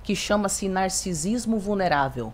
que chama-se narcisismo vulnerável.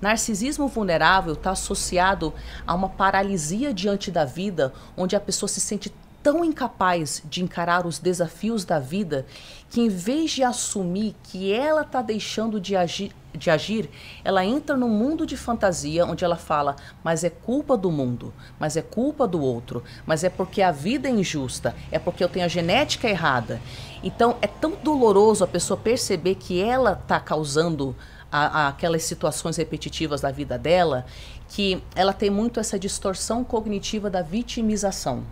Narcisismo vulnerável está associado a uma paralisia diante da vida, onde a pessoa se sente tão incapaz de encarar os desafios da vida, que em vez de assumir que ela está deixando de agir, ela entra num mundo de fantasia, onde ela fala, mas é culpa do mundo, mas é culpa do outro, mas é porque a vida é injusta, é porque eu tenho a genética errada. Então é tão doloroso a pessoa perceber que ela está causando aquelas situações repetitivas da vida dela, que ela tem muito essa distorção cognitiva da vitimização.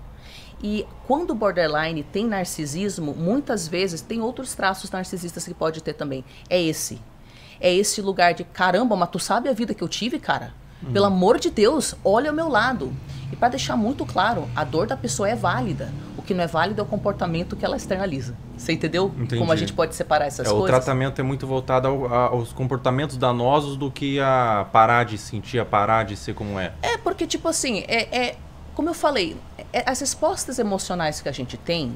E quando o borderline tem narcisismo, muitas vezes tem outros traços narcisistas que pode ter também. É esse lugar de, caramba, mas tu sabe a vida que eu tive, cara? Pelo amor de Deus, olha ao meu lado. E para deixar muito claro, a dor da pessoa é válida. O que não é válido é o comportamento que ela externaliza. Você entendeu? Entendi. Como a gente pode separar essas coisas? O tratamento é muito voltado aos comportamentos danosos do que a parar de sentir, a parar de ser como é. É, porque tipo assim, como eu falei, as respostas emocionais que a gente tem,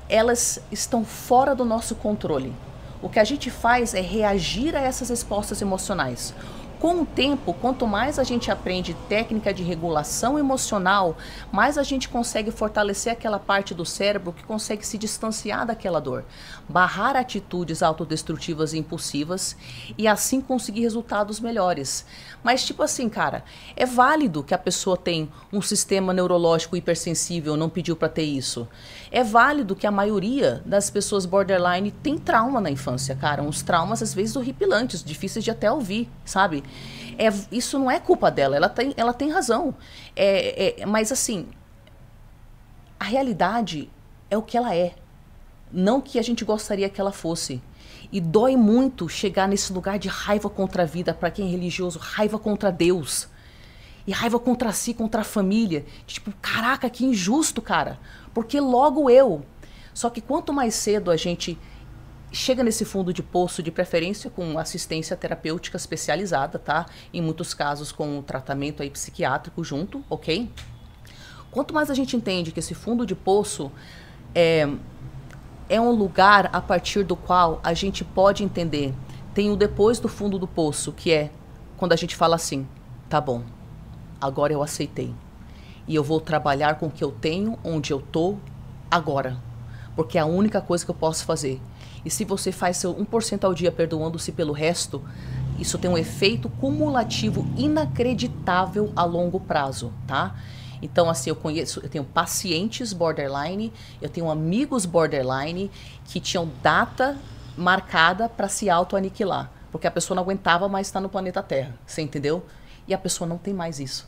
elas estão fora do nosso controle. O que a gente faz é reagir a essas respostas emocionais. Com o tempo, quanto mais a gente aprende técnica de regulação emocional, mais a gente consegue fortalecer aquela parte do cérebro que consegue se distanciar daquela dor, barrar atitudes autodestrutivas e impulsivas e assim conseguir resultados melhores. Mas tipo assim, cara, é válido que a pessoa tenha um sistema neurológico hipersensível, não pediu para ter isso. É válido que a maioria das pessoas borderline tem trauma na infância, cara, uns traumas às vezes horripilantes, difíceis de até ouvir, sabe? Isso não é culpa dela, ela tem razão. Mas assim, a realidade é o que ela é, não o que a gente gostaria que ela fosse. E dói muito chegar nesse lugar de raiva contra a vida, para quem é religioso, raiva contra Deus. E raiva contra si, contra a família. Tipo, caraca, que injusto, cara. Porque logo eu. Só que quanto mais cedo a gente chega nesse fundo de poço, de preferência com assistência terapêutica especializada, tá? Em muitos casos com o tratamento aí psiquiátrico junto, ok? Quanto mais a gente entende que esse fundo de poço é um lugar a partir do qual a gente pode entender. Tem o depois do fundo do poço, que é quando a gente fala assim, tá bom, agora eu aceitei. E eu vou trabalhar com o que eu tenho, onde eu tô, agora. Porque é a única coisa que eu posso fazer. E se você faz seu 1% ao dia perdoando-se pelo resto, isso tem um efeito cumulativo inacreditável a longo prazo, tá? Então, assim, eu tenho pacientes borderline, eu tenho amigos borderline que tinham data marcada para se auto-aniquilar. Porque a pessoa não aguentava mais estar no planeta Terra, você entendeu? E a pessoa não tem mais isso.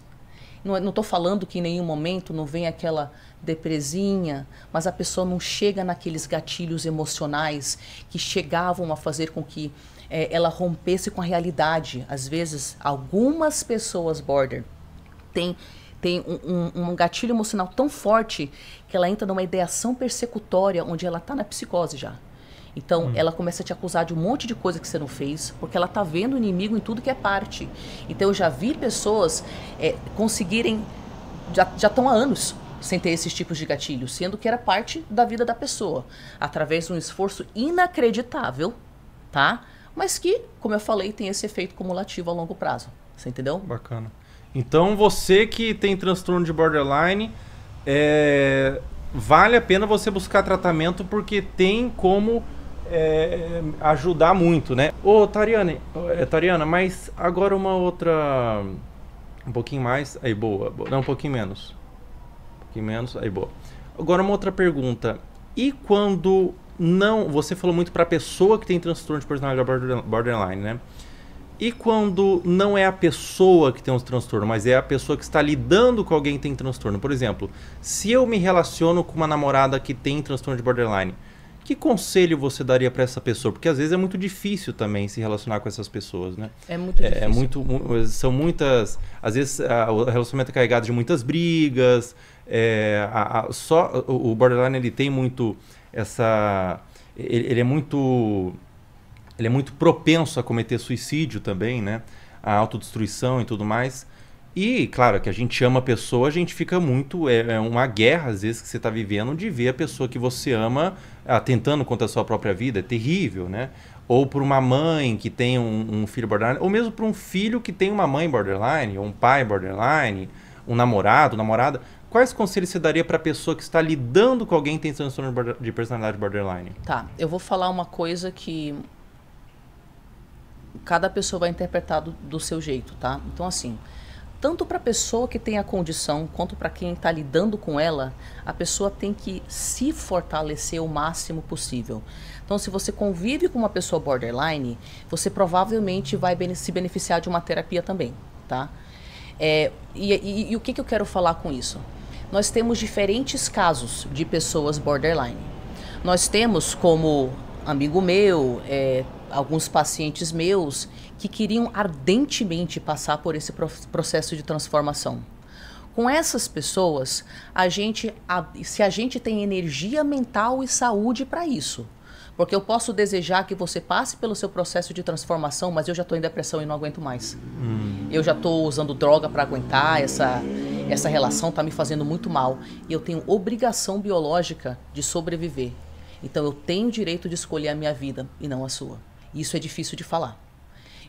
Não estou falando que em nenhum momento não vem aquela depresinha, mas a pessoa não chega naqueles gatilhos emocionais que chegavam a fazer com que ela rompesse com a realidade. Às vezes, algumas pessoas border têm um gatilho emocional tão forte que ela entra numa ideação persecutória onde ela está na psicose já. Então, ela começa a te acusar de um monte de coisa que você não fez, porque ela tá vendo o inimigo em tudo que é parte. Então, eu já vi pessoas conseguirem, já estão há anos sem ter esses tipos de gatilhos, sendo que era parte da vida da pessoa, através de um esforço inacreditável, tá? Mas que, como eu falei, tem esse efeito cumulativo a longo prazo. Você entendeu? Bacana. Então, você que tem transtorno de borderline, vale a pena você buscar tratamento porque tem como ajudar muito, né? Ô, Tariana, mas agora uma outra... Um pouquinho mais, aí boa. Não, um pouquinho menos. Um pouquinho menos, aí boa. Agora uma outra pergunta. E quando não... Você falou muito para a pessoa que tem transtorno de personalidade borderline, né? E quando não é a pessoa que tem um transtorno, mas é a pessoa que está lidando com alguém que tem transtorno? Por exemplo, se eu me relaciono com uma namorada que tem transtorno de borderline, que conselho você daria para essa pessoa? Porque às vezes é muito difícil também se relacionar com essas pessoas, né? É muito difícil. São muitas... Às vezes o relacionamento é carregado de muitas brigas. Só o borderline, ele tem muito essa... Ele é muito propenso a cometer suicídio também, né? A autodestruição e tudo mais. E, claro, que a gente ama a pessoa, a gente fica muito... É uma guerra, às vezes, que você está vivendo, de ver a pessoa que você ama atentando contra a sua própria vida. É terrível, né? Ou por uma mãe que tem um filho borderline, ou mesmo por um filho que tem uma mãe borderline, ou um pai borderline, um namorado, namorada. Quais conselhos você daria para a pessoa que está lidando com alguém que tem transtorno de personalidade borderline? Tá, eu vou falar uma coisa que cada pessoa vai interpretar do seu jeito, tá? Então, assim, tanto para a pessoa que tem a condição, quanto para quem está lidando com ela, a pessoa tem que se fortalecer o máximo possível. Então, se você convive com uma pessoa borderline, você provavelmente vai se beneficiar de uma terapia também, tá? E o que eu quero falar com isso? Nós temos diferentes casos de pessoas borderline. Nós temos como amigo meu, alguns pacientes meus que queriam ardentemente passar por esse processo de transformação. Com essas pessoas, se a gente tem energia mental e saúde para isso, porque eu posso desejar que você passe pelo seu processo de transformação, mas eu já estou em depressão e não aguento mais. Eu já estou usando droga para aguentar, essa relação está me fazendo muito mal. E eu tenho obrigação biológica de sobreviver. Então eu tenho o direito de escolher a minha vida e não a sua. E isso é difícil de falar.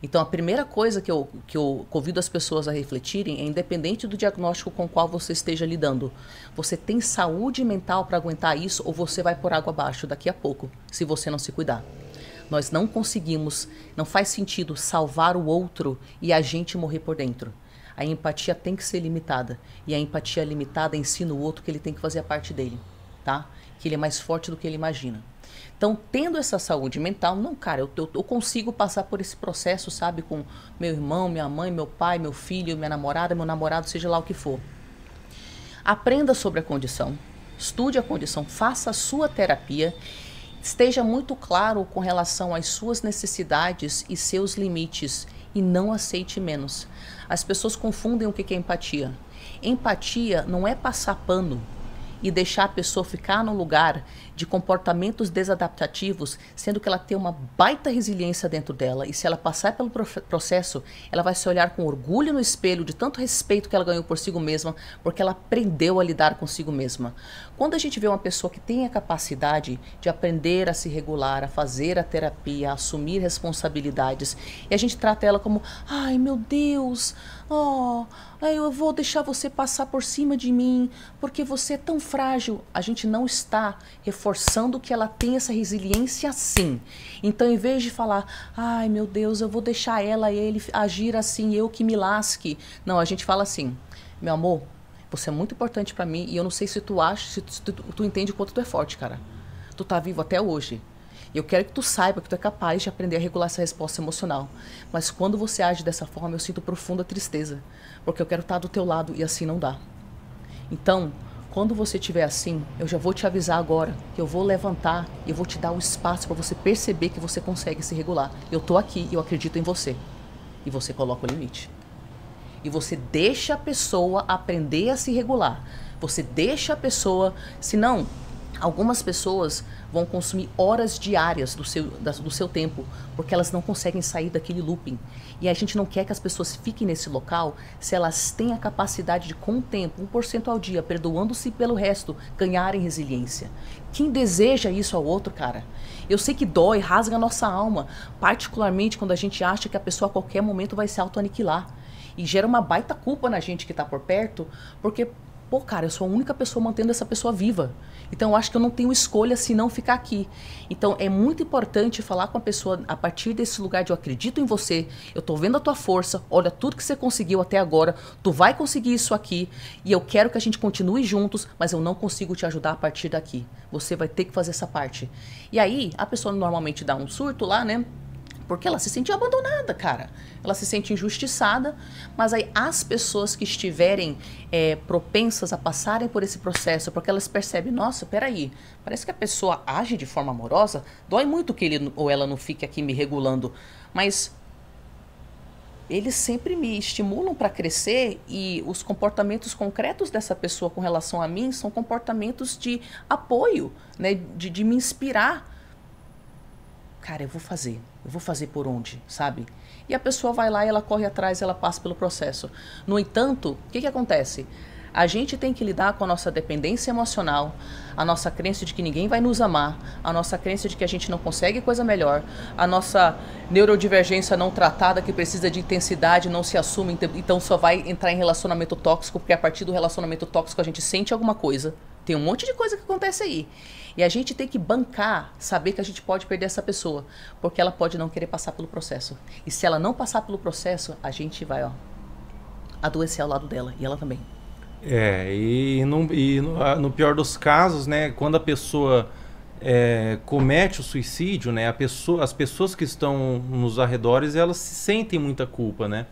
Então a primeira coisa que eu convido as pessoas a refletirem é, independente do diagnóstico com o qual você esteja lidando, você tem saúde mental para aguentar isso ou você vai por água abaixo daqui a pouco, se você não se cuidar. Nós não conseguimos, não faz sentido salvar o outro e a gente morrer por dentro. A empatia tem que ser limitada. E a empatia limitada ensina o outro que ele tem que fazer a parte dele, tá? Que ele é mais forte do que ele imagina. Então, tendo essa saúde mental, não, cara, eu consigo passar por esse processo, sabe? Com meu irmão, minha mãe, meu pai, meu filho, minha namorada, meu namorado, seja lá o que for. Aprenda sobre a condição, estude a condição, faça a sua terapia, esteja muito claro com relação às suas necessidades e seus limites e não aceite menos. As pessoas confundem o que é empatia. Empatia não é passar pano e deixar a pessoa ficar no lugar de comportamentos desadaptativos, sendo que ela tem uma baita resiliência dentro dela. E se ela passar pelo processo, ela vai se olhar com orgulho no espelho de tanto respeito que ela ganhou por si mesma, porque ela aprendeu a lidar consigo mesma. Quando a gente vê uma pessoa que tem a capacidade de aprender a se regular, a fazer a terapia, a assumir responsabilidades, e a gente trata ela como, ai meu Deus, eu vou deixar você passar por cima de mim, porque você é tão frágil. A gente não está reforçando que ela tem essa resiliência sim. Então, em vez de falar, ai meu Deus, eu vou deixar ela e ele agir assim, eu que me lasque. Não, a gente fala assim, meu amor, você é muito importante pra mim e eu não sei se tu acha, se tu entende o quanto tu é forte, cara. Tu tá vivo até hoje. Eu quero que tu saiba que tu é capaz de aprender a regular essa resposta emocional. Mas quando você age dessa forma, eu sinto profunda tristeza. Porque eu quero estar do teu lado e assim não dá. Então, quando você estiver assim, eu já vou te avisar agora que eu vou levantar e eu vou te dar o espaço para você perceber que você consegue se regular. Eu tô aqui e eu acredito em você. E você coloca o limite. E você deixa a pessoa aprender a se regular. Você deixa a pessoa, senão algumas pessoas vão consumir horas diárias do seu tempo, porque elas não conseguem sair daquele looping. E a gente não quer que as pessoas fiquem nesse local se elas têm a capacidade de, com o tempo, 1% ao dia, perdoando-se pelo resto, ganharem resiliência. Quem deseja isso ao outro, cara? Eu sei que dói, rasga a nossa alma, particularmente quando a gente acha que a pessoa a qualquer momento vai se autoaniquilar. E gera uma baita culpa na gente que tá por perto, porque, pô, cara, eu sou a única pessoa mantendo essa pessoa viva. Então, eu acho que eu não tenho escolha se não ficar aqui. Então, é muito importante falar com a pessoa a partir desse lugar de eu acredito em você, eu tô vendo a tua força, olha tudo que você conseguiu até agora, tu vai conseguir isso aqui, e eu quero que a gente continue juntos, mas eu não consigo te ajudar a partir daqui. Você vai ter que fazer essa parte. E aí, a pessoa normalmente dá um surto lá, né? Porque ela se sente abandonada, cara. Ela se sente injustiçada, mas aí as pessoas que estiverem propensas a passarem por esse processo, porque elas percebem, nossa, peraí, parece que a pessoa age de forma amorosa, dói muito que ele ou ela não fique aqui me regulando, mas eles sempre me estimulam para crescer e os comportamentos concretos dessa pessoa com relação a mim são comportamentos de apoio, né, de me inspirar. cara, eu vou fazer por onde, sabe? E a pessoa vai lá e ela corre atrás, ela passa pelo processo. No entanto, o que acontece? A gente tem que lidar com a nossa dependência emocional, a nossa crença de que ninguém vai nos amar, a nossa crença de que a gente não consegue coisa melhor, a nossa neurodivergência não tratada que precisa de intensidade, não se assume, então só vai entrar em relacionamento tóxico, porque a partir do relacionamento tóxico a gente sente alguma coisa. Tem um monte de coisa que acontece aí. E a gente tem que bancar, saber que a gente pode perder essa pessoa, porque ela pode não querer passar pelo processo. E se ela não passar pelo processo, a gente vai, adoecer ao lado dela, e ela também. No pior dos casos, né, quando a pessoa comete o suicídio, né, as pessoas que estão nos arredores, elas se sentem muita culpa, né?